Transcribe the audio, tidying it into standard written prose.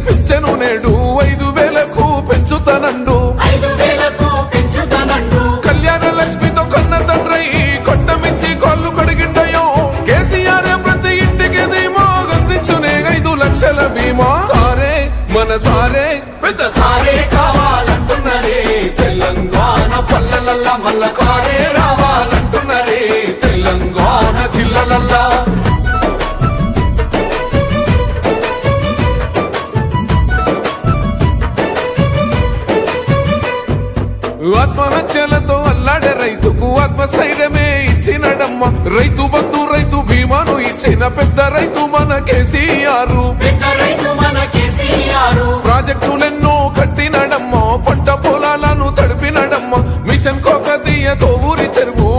పెంచెను నేడు 5,000కు పెంచుతానండు కళ్యాణ లక్ష్మితో కన్న తండ్రై కొట్టమిచ్చి కాళ్ళు కడిగిండయో కేసీఆర్ ప్రతి ఇంటికి ధీమా అందించునే 5 లక్షల బీమా సారే మన సారే పెద్ద సారే కావాలంటున్నరే తెలంగాణ పల్లెలల్లా మల్ల కారే రావాలంటున్నరే తెలంగాణ జిల్లలల్లా ఆత్మహత్యలతో అల్లాడే రైతుకు ఆత్మస్థైర్యమే ఇచ్చినడమ్మ రైతు బంధు రైతు బీమాను ఇచ్చిన పెద్ద రైతు మన కేసీఆర్ ప్రాజెక్టులెన్నో కట్టినడమ్మ పంట పొలాలను తడిపినడమ్మ మిషన్ కోకతీయతో ఊరి చెరువు